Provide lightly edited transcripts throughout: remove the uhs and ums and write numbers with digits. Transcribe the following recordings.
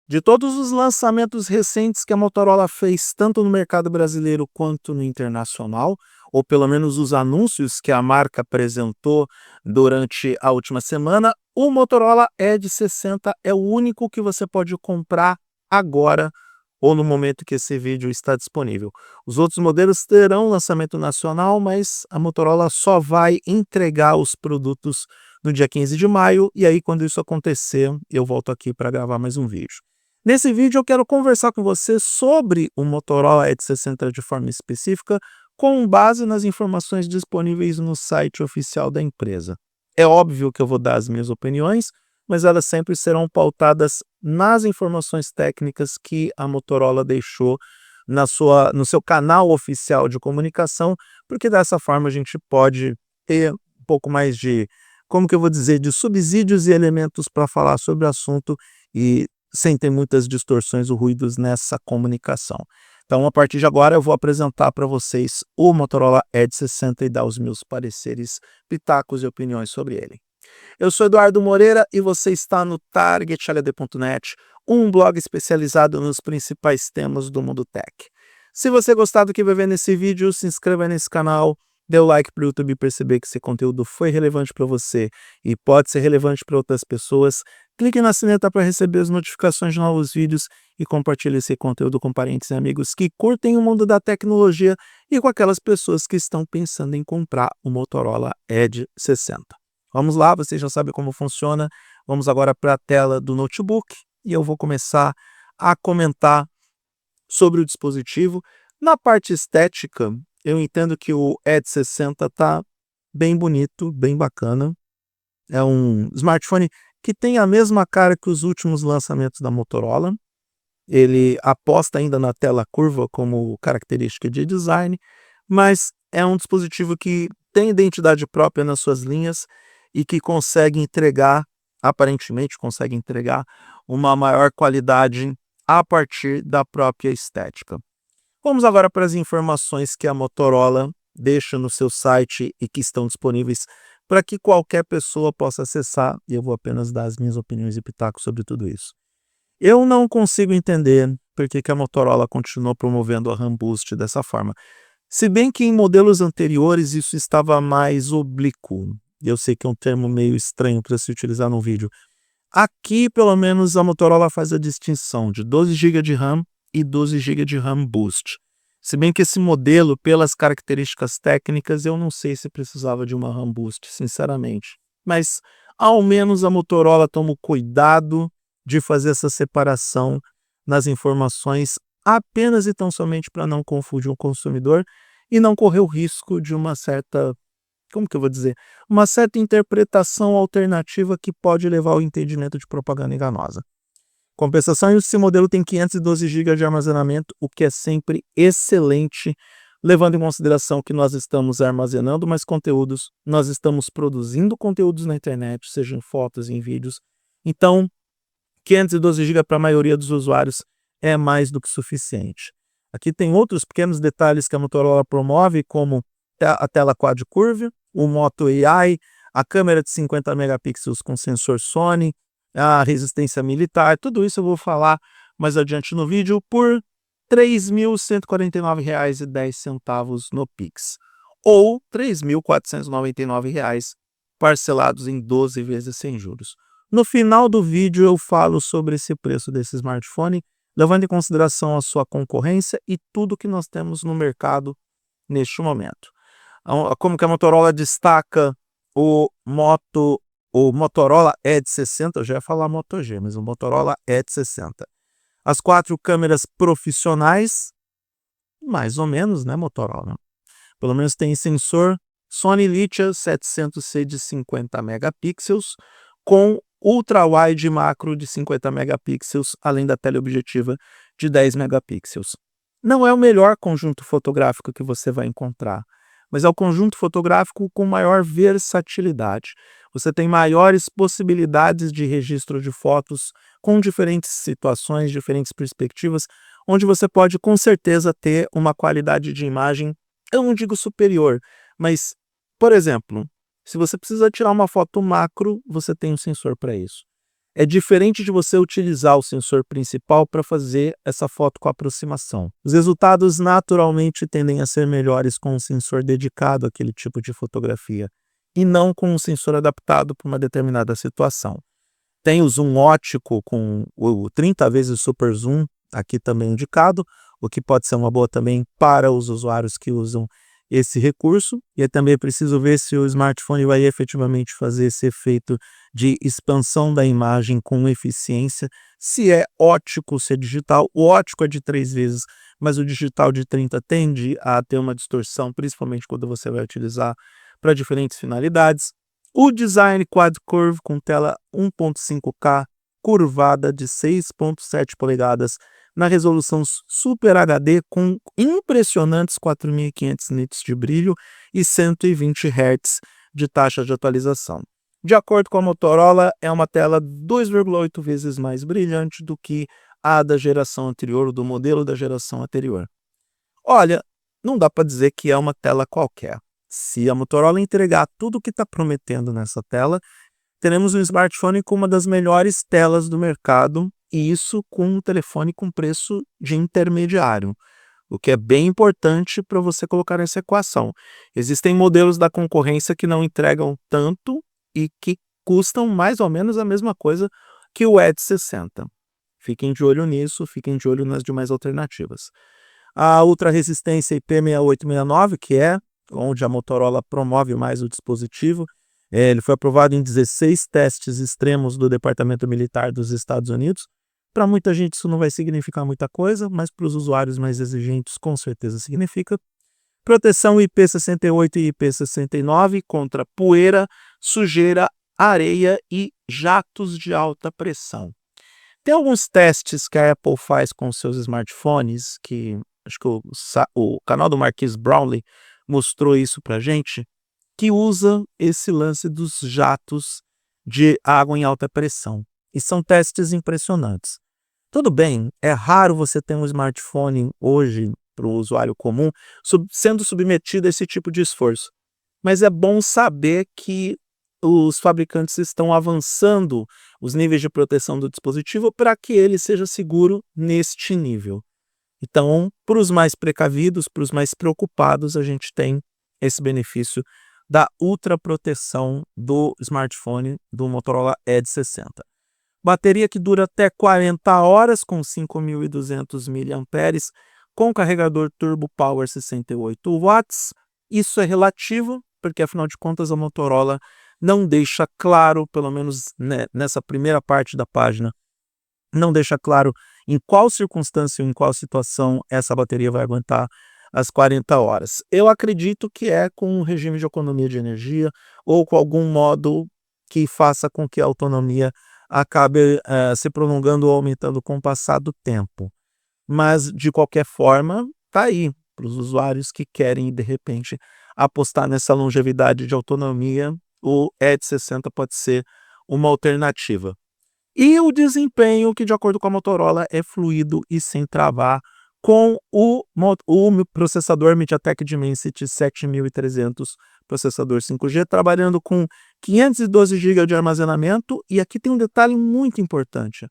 De todos os lançamentos recentes que a Motorola fez, tanto no mercado brasileiro quanto no internacional, ou pelo menos os anúncios que a marca apresentou durante a última semana, o Motorola Edge 60 é o único que você pode comprar agora ou no momento que esse vídeo está disponível. Os outros modelos terão lançamento nacional, mas a Motorola só vai entregar os produtos no dia 15 de maio, e aí quando isso acontecer, eu volto aqui para gravar mais um vídeo. Nesse vídeo eu quero conversar com você sobre o Motorola Edge 60 de forma específica, com base nas informações disponíveis no site oficial da empresa. É óbvio que eu vou dar as minhas opiniões, mas elas sempre serão pautadas nas informações técnicas que a Motorola deixou no seu canal oficial de comunicação, porque dessa forma a gente pode ter um pouco mais de, como que eu vou dizer, de subsídios e elementos para falar sobre o assunto e sem ter muitas distorções ou ruídos nessa comunicação. Então, a partir de agora, eu vou apresentar para vocês o Motorola Edge 60 e dar os meus pareceres, pitacos e opiniões sobre ele. Eu sou Eduardo Moreira e você está no targetled.net, um blog especializado nos principais temas do mundo tech. Se você gostar do que vai ver nesse vídeo, se inscreva nesse canal, dê o like para o YouTube perceber que esse conteúdo foi relevante para você e pode ser relevante para outras pessoas. Clique na sineta para receber as notificações de novos vídeos e compartilhe esse conteúdo com parentes e amigos que curtem o mundo da tecnologia e com aquelas pessoas que estão pensando em comprar o Motorola Edge 60. Vamos lá, você já sabe como funciona. Vamos agora para a tela do notebook e eu vou começar a comentar sobre o dispositivo. Na parte estética, eu entendo que o Edge 60 está bem bonito, bem bacana. É um smartphone que tem a mesma cara que os últimos lançamentos da Motorola. Ele aposta ainda na tela curva como característica de design, mas é um dispositivo que tem identidade própria nas suas linhas e que consegue entregar, aparentemente consegue entregar, uma maior qualidade a partir da própria estética. Vamos agora para as informações que a Motorola deixa no seu site e que estão disponíveis para que qualquer pessoa possa acessar, e eu vou apenas dar as minhas opiniões e pitacos sobre tudo isso. Eu não consigo entender por que a Motorola continuou promovendo a RAM Boost dessa forma. Se bem que em modelos anteriores isso estava mais oblíquo. Eu sei que é um termo meio estranho para se utilizar no vídeo. Aqui, pelo menos, a Motorola faz a distinção de 12 GB de RAM e 12 GB de RAM Boost. Se bem que esse modelo, pelas características técnicas, eu não sei se precisava de uma RAM Boost, sinceramente. Mas, ao menos, a Motorola toma o cuidado de fazer essa separação nas informações apenas e tão somente para não confundir o consumidor e não correr o risco de uma certa, como que eu vou dizer, uma certa interpretação alternativa que pode levar ao entendimento de propaganda enganosa. Compensação, esse modelo tem 512 GB de armazenamento, o que é sempre excelente, levando em consideração que nós estamos armazenando mais conteúdos, nós estamos produzindo conteúdos na internet, seja em fotos, em vídeos. Então, 512 GB para a maioria dos usuários é mais do que suficiente. Aqui tem outros pequenos detalhes que a Motorola promove, como a tela Quad Curve, o Moto AI, a câmera de 50 megapixels com sensor Sony, a resistência militar, tudo isso eu vou falar mais adiante no vídeo por R$ 3.149,10 no Pix, ou R$ 3.499 parcelados em 12 vezes sem juros. No final do vídeo eu falo sobre esse preço desse smartphone, levando em consideração a sua concorrência e tudo que nós temos no mercado neste momento. Como que a Motorola destaca o Motorola Edge 60, eu já ia falar Moto G, mas o Motorola Edge 60. As 4 câmeras profissionais, mais ou menos, né, Motorola? Pelo menos tem sensor Sony Litia 700C de 50 megapixels, com ultra-wide macro de 50 megapixels, além da teleobjetiva de 10 megapixels. Não é o melhor conjunto fotográfico que você vai encontrar, mas é o conjunto fotográfico com maior versatilidade. Você tem maiores possibilidades de registro de fotos com diferentes situações, diferentes perspectivas, onde você pode com certeza ter uma qualidade de imagem, eu não digo superior, mas, por exemplo, se você precisa tirar uma foto macro, você tem um sensor para isso. É diferente de você utilizar o sensor principal para fazer essa foto com aproximação. Os resultados naturalmente tendem a ser melhores com um sensor dedicado àquele tipo de fotografia, e não com um sensor adaptado para uma determinada situação. Tem o zoom ótico com o 30 vezes super zoom, aqui também indicado, o que pode ser uma boa também para os usuários que usam esse recurso. E é também preciso ver se o smartphone vai efetivamente fazer esse efeito de expansão da imagem com eficiência, se é ótico, se é digital. O ótico é de 3 vezes, mas o digital de 30 tende a ter uma distorção, principalmente quando você vai utilizar para diferentes finalidades. O design quad curve com tela 1.5K curvada de 6.7 polegadas na resolução Super HD com impressionantes 4.500 nits de brilho e 120 Hz de taxa de atualização. De acordo com a Motorola, é uma tela 2,8 vezes mais brilhante do que a da geração anterior, do modelo da geração anterior. Olha, não dá para dizer que é uma tela qualquer. Se a Motorola entregar tudo o que está prometendo nessa tela, teremos um smartphone com uma das melhores telas do mercado, e isso com um telefone com preço de intermediário, o que é bem importante para você colocar nessa equação. Existem modelos da concorrência que não entregam tanto e que custam mais ou menos a mesma coisa que o Edge 60. Fiquem de olho nisso, fiquem de olho nas demais alternativas. A ultra resistência IP6869, que é onde a Motorola promove mais o dispositivo, ele foi aprovado em 16 testes extremos do Departamento Militar dos Estados Unidos. Para muita gente isso não vai significar muita coisa, mas para os usuários mais exigentes com certeza significa. Proteção IP68 e IP69 contra poeira, sujeira, areia e jatos de alta pressão. Tem alguns testes que a Apple faz com seus smartphones, que acho que o canal do Marquis Brownlee mostrou isso para a gente, que usa esse lance dos jatos de água em alta pressão. E são testes impressionantes. Tudo bem, é raro você ter um smartphone hoje, para o usuário comum, sendo submetido a esse tipo de esforço. Mas é bom saber que os fabricantes estão avançando os níveis de proteção do dispositivo para que ele seja seguro neste nível. Então, para os mais precavidos, para os mais preocupados, a gente tem esse benefício da ultra proteção do smartphone do Motorola Edge 60. Bateria que dura até 40 horas com 5.200 mAh, com carregador Turbo Power 68 watts. Isso é relativo, porque afinal de contas a Motorola não deixa claro, pelo menos nessa primeira parte da página, não deixa claro em qual circunstância ou em qual situação essa bateria vai aguentar as 40 horas. Eu acredito que é com um regime de economia de energia ou com algum modo que faça com que a autonomia acabe se prolongando ou aumentando com o passar do tempo. Mas, de qualquer forma, tá aí para os usuários que querem, de repente, apostar nessa longevidade de autonomia, o Edge 60 pode ser uma alternativa. E o desempenho, que de acordo com a Motorola é fluido e sem travar, com o processador MediaTek Dimensity 7300, processador 5G, trabalhando com 512 GB de armazenamento. E aqui tem um detalhe muito importante.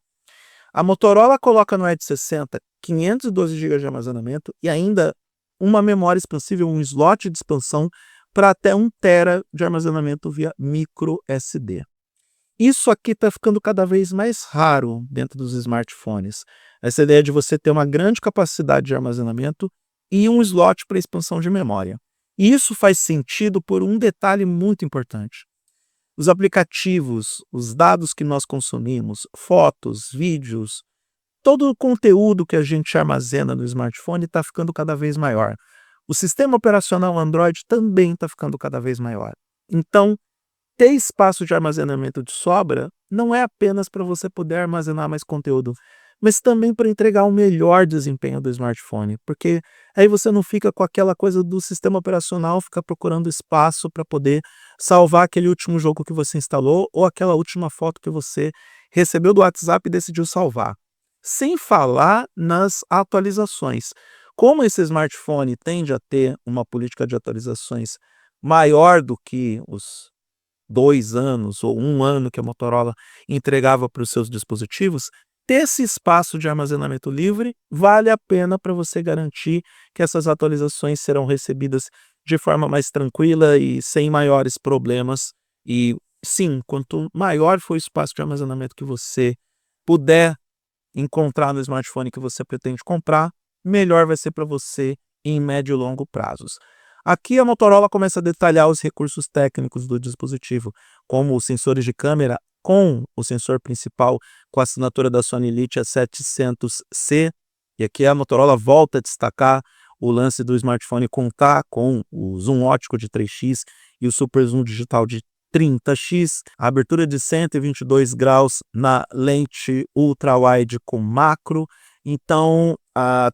A Motorola coloca no Edge 60 512 GB de armazenamento e ainda uma memória expansível, um slot de expansão para até 1 TB de armazenamento via micro SD. Isso aqui está ficando cada vez mais raro dentro dos smartphones. Essa ideia de você ter uma grande capacidade de armazenamento e um slot para expansão de memória. E isso faz sentido por um detalhe muito importante. Os aplicativos, os dados que nós consumimos, fotos, vídeos, todo o conteúdo que a gente armazena no smartphone está ficando cada vez maior. O sistema operacional Android também está ficando cada vez maior. Então, ter espaço de armazenamento de sobra não é apenas para você poder armazenar mais conteúdo, mas também para entregar o melhor desempenho do smartphone, porque aí você não fica com aquela coisa do sistema operacional ficar procurando espaço para poder salvar aquele último jogo que você instalou ou aquela última foto que você recebeu do WhatsApp e decidiu salvar. Sem falar nas atualizações. Como esse smartphone tende a ter uma política de atualizações maior do que os 2 anos ou 1 ano que a Motorola entregava para os seus dispositivos, ter esse espaço de armazenamento livre vale a pena para você garantir que essas atualizações serão recebidas de forma mais tranquila e sem maiores problemas. E sim, quanto maior for o espaço de armazenamento que você puder encontrar no smartphone que você pretende comprar, melhor vai ser para você em médio e longo prazos. Aqui a Motorola começa a detalhar os recursos técnicos do dispositivo, como os sensores de câmera com o sensor principal com a assinatura da Sony Litia 700C, e aqui a Motorola volta a destacar o lance do smartphone contar com o zoom óptico de 3x e o super zoom digital de 30x, a abertura de 122 graus na lente ultra-wide com macro. Então,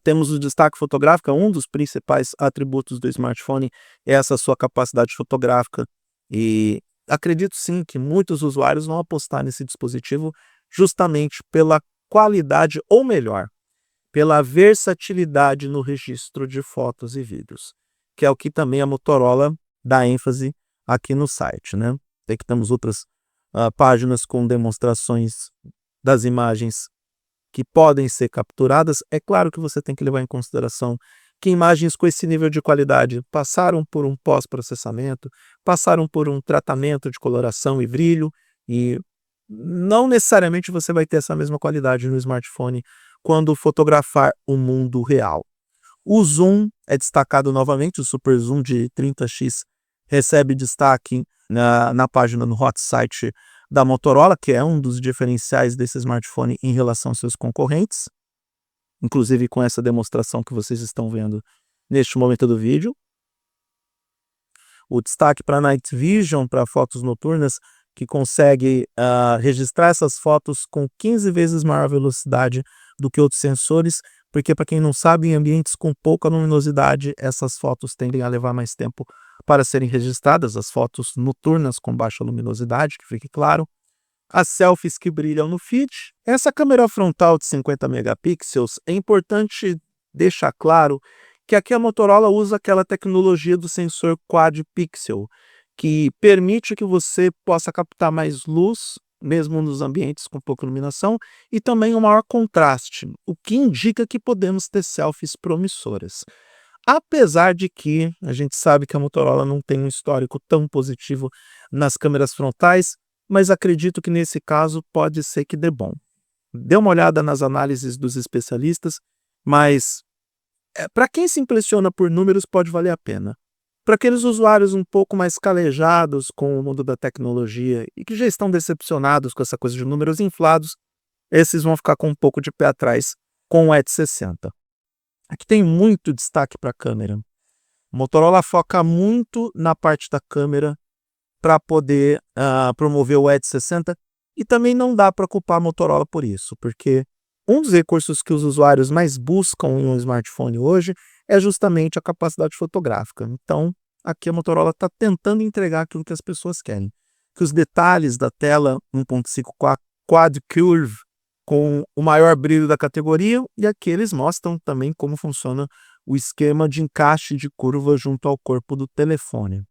temos o destaque fotográfico, um dos principais atributos do smartphone é essa sua capacidade fotográfica, e acredito sim que muitos usuários vão apostar nesse dispositivo justamente pela qualidade, ou melhor, pela versatilidade no registro de fotos e vídeos, que é o que também a Motorola dá ênfase aqui no site, né? Tem que temos outras páginas com demonstrações das imagens que podem ser capturadas. É claro que você tem que levar em consideração que imagens com esse nível de qualidade passaram por um pós-processamento, passaram por um tratamento de coloração e brilho, e não necessariamente você vai ter essa mesma qualidade no smartphone quando fotografar o mundo real. O zoom é destacado novamente, o super zoom de 30x recebe destaque na página no Hot Site da Motorola, que é um dos diferenciais desse smartphone em relação aos seus concorrentes, inclusive com essa demonstração que vocês estão vendo neste momento do vídeo. O destaque para Night Vision, para fotos noturnas, que consegue registrar essas fotos com 15 vezes maior velocidade do que outros sensores, porque, para quem não sabe, em ambientes com pouca luminosidade, essas fotos tendem a levar mais tempo para serem registradas, as fotos noturnas com baixa luminosidade, que fique claro. As selfies que brilham no feed. Essa câmera frontal de 50 megapixels, é importante deixar claro que aqui a Motorola usa aquela tecnologia do sensor quad pixel, que permite que você possa captar mais luz, mesmo nos ambientes com pouca iluminação, e também um maior contraste, o que indica que podemos ter selfies promissoras. Apesar de que a gente sabe que a Motorola não tem um histórico tão positivo nas câmeras frontais, mas acredito que nesse caso pode ser que dê bom. Dê uma olhada nas análises dos especialistas, mas para quem se impressiona por números pode valer a pena. Para aqueles usuários um pouco mais calejados com o mundo da tecnologia e que já estão decepcionados com essa coisa de números inflados, esses vão ficar com um pouco de pé atrás com o Edge 60. Aqui tem muito destaque para a câmera. O Motorola foca muito na parte da câmera para poder promover o Edge 60, e também não dá para culpar a Motorola por isso, porque um dos recursos que os usuários mais buscam em um smartphone hoje é justamente a capacidade fotográfica. Então, aqui a Motorola está tentando entregar aquilo que as pessoas querem, que os detalhes da tela 1.5 Quad Curve com o maior brilho da categoria, e aqui eles mostram também como funciona o esquema de encaixe de curva junto ao corpo do telefone.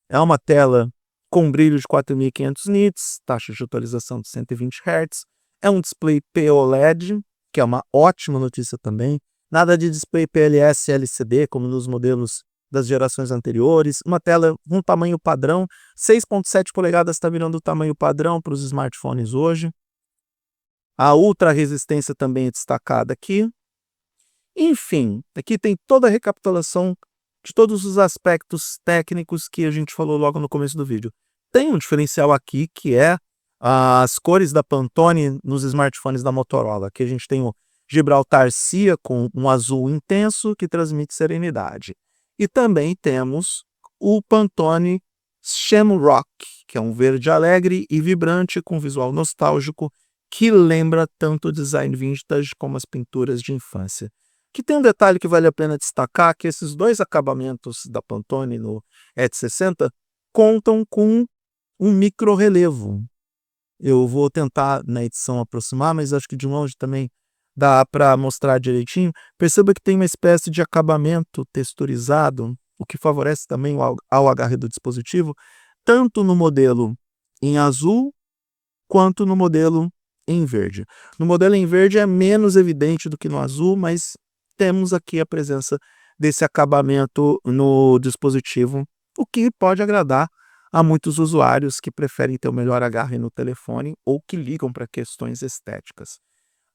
É uma tela com brilho de 4.500 nits, taxa de atualização de 120 Hz, é um display POLED, que é uma ótima notícia também, nada de display PLS LCD como nos modelos das gerações anteriores, uma tela com tamanho padrão, 6.7 polegadas está virando o tamanho padrão para os smartphones hoje. A ultra resistência também é destacada aqui. Enfim, aqui tem toda a recapitulação de todos os aspectos técnicos que a gente falou logo no começo do vídeo. Tem um diferencial aqui que é as cores da Pantone nos smartphones da Motorola. Aqui a gente tem o Gibraltar Cia com um azul intenso que transmite serenidade. E também temos o Pantone Shamrock, que é um verde alegre e vibrante com visual nostálgico que lembra tanto o design vintage como as pinturas de infância. Que tem um detalhe que vale a pena destacar, que esses dois acabamentos da Pantone no Edge 60 contam com um micro relevo. Eu vou tentar na edição aproximar, mas acho que de longe também dá para mostrar direitinho. Perceba que tem uma espécie de acabamento texturizado o que favorece também ao agarre do dispositivo, tanto no modelo em azul quanto no modelo em verde. No modelo em verde é menos evidente do que no azul, mas temos aqui a presença desse acabamento no dispositivo, o que pode agradar a muitos usuários que preferem ter o melhor agarre no telefone ou que ligam para questões estéticas.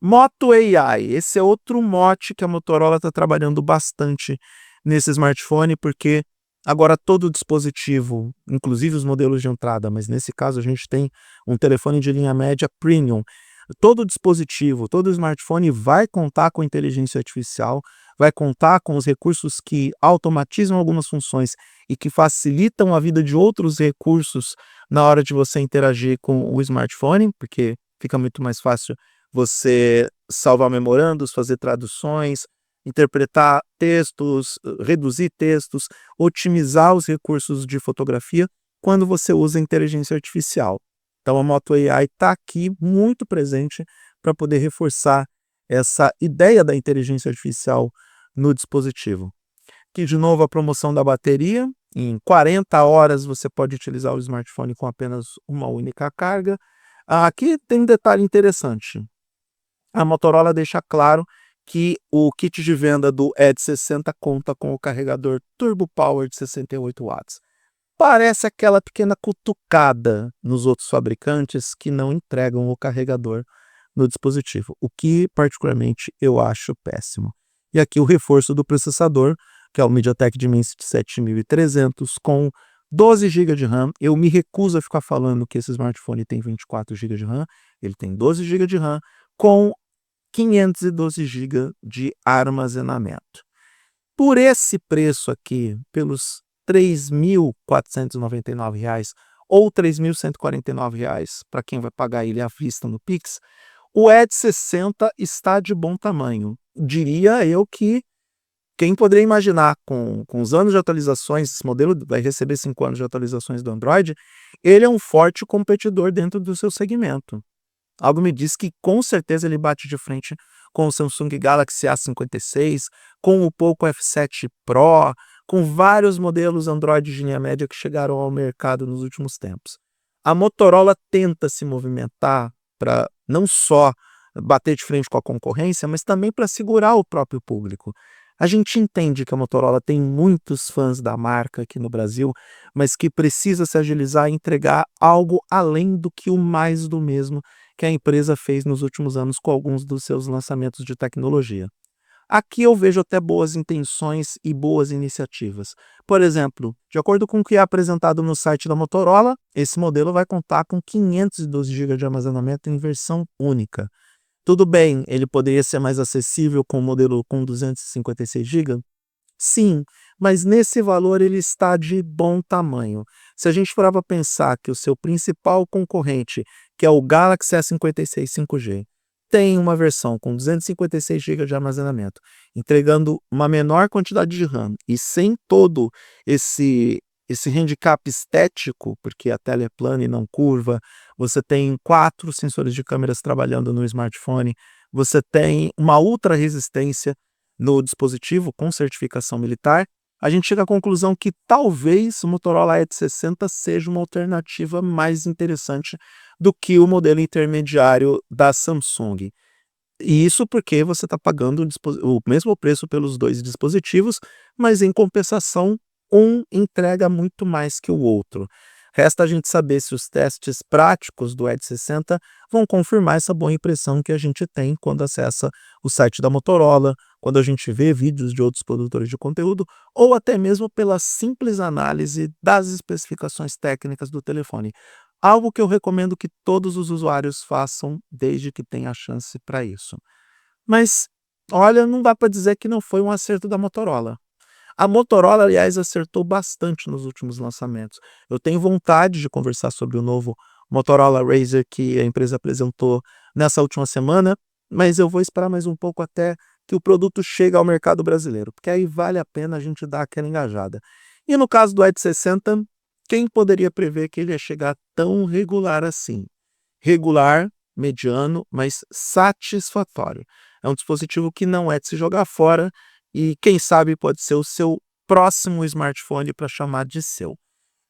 Moto AI, esse é outro mote que a Motorola está trabalhando bastante nesse smartphone, porque agora todo dispositivo, inclusive os modelos de entrada, mas nesse caso a gente tem um telefone de linha média premium, todo dispositivo, todo smartphone vai contar com inteligência artificial, vai contar com os recursos que automatizam algumas funções e que facilitam a vida de outros recursos na hora de você interagir com o smartphone, porque fica muito mais fácil você salvar memorandos, fazer traduções, interpretar textos, reduzir textos, otimizar os recursos de fotografia quando você usa inteligência artificial. Então a Moto AI está aqui muito presente para poder reforçar essa ideia da inteligência artificial no dispositivo. Aqui de novo a promoção da bateria, em 40 horas você pode utilizar o smartphone com apenas uma única carga. Aqui tem um detalhe interessante. A Motorola deixa claro que o kit de venda do Edge 60 conta com o carregador Turbo Power de 68 watts. Parece aquela pequena cutucada nos outros fabricantes que não entregam o carregador no dispositivo, o que particularmente eu acho péssimo. E aqui o reforço do processador, que é o MediaTek Dimensity 7300 com 12 GB de RAM. Eu me recuso a ficar falando que esse smartphone tem 24 GB de RAM, ele tem 12 GB de RAM com 512 GB de armazenamento. Por esse preço aqui, pelos R$ 3.499 ou R$ 3.149 para quem vai pagar ele à vista no Pix, o Edge 60 está de bom tamanho. Diria eu que quem poderia imaginar com os anos de atualizações, esse modelo vai receber 5 anos de atualizações do Android, ele é um forte competidor dentro do seu segmento. Algo me diz que com certeza ele bate de frente com o Samsung Galaxy A56, com o Poco F7 Pro, com vários modelos Android de linha média que chegaram ao mercado nos últimos tempos. A Motorola tenta se movimentar para não só bater de frente com a concorrência, mas também para segurar o próprio público. A gente entende que a Motorola tem muitos fãs da marca aqui no Brasil, mas que precisa se agilizar e entregar algo além do que o mais do mesmo que a empresa fez nos últimos anos com alguns dos seus lançamentos de tecnologia. Aqui eu vejo até boas intenções e boas iniciativas. Por exemplo, de acordo com o que é apresentado no site da Motorola, esse modelo vai contar com 512 GB de armazenamento em versão única. Tudo bem, ele poderia ser mais acessível com o modelo com 256 GB? Sim, mas nesse valor ele está de bom tamanho. Se a gente for para pensar que o seu principal concorrente, que é o Galaxy S56 5G, tem uma versão com 256 GB de armazenamento, entregando uma menor quantidade de RAM e sem todo esse handicap estético, porque a tela é plana e não curva, você tem 4 sensores de câmeras trabalhando no smartphone, você tem uma ultra resistência no dispositivo com certificação militar, a gente chega à conclusão que talvez o Motorola Edge 60 seja uma alternativa mais interessante do que o modelo intermediário da Samsung. E isso porque você está pagando o mesmo preço pelos dois dispositivos, mas em compensação, um entrega muito mais que o outro. Resta a gente saber se os testes práticos do Edge 60 vão confirmar essa boa impressão que a gente tem quando acessa o site da Motorola, quando a gente vê vídeos de outros produtores de conteúdo, ou até mesmo pela simples análise das especificações técnicas do telefone. Algo que eu recomendo que todos os usuários façam desde que tenham a chance para isso. Mas, olha, não dá para dizer que não foi um acerto da Motorola. A Motorola, aliás, acertou bastante nos últimos lançamentos. Eu tenho vontade de conversar sobre o novo Motorola Razr que a empresa apresentou nessa última semana, mas eu vou esperar mais um pouco até que o produto chegue ao mercado brasileiro, porque aí vale a pena a gente dar aquela engajada. E no caso do Edge 60, quem poderia prever que ele ia chegar tão regular assim? Regular, mediano, mas satisfatório. É um dispositivo que não é de se jogar fora e, quem sabe, pode ser o seu próximo smartphone para chamar de seu.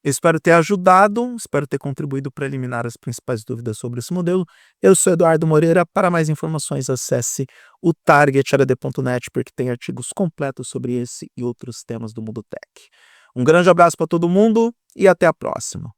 Eu espero ter ajudado, espero ter contribuído para eliminar as principais dúvidas sobre esse modelo. Eu sou Eduardo Moreira. Para mais informações, acesse o targetrad.net, porque tem artigos completos sobre esse e outros temas do mundo tech. Um grande abraço para todo mundo e até a próxima.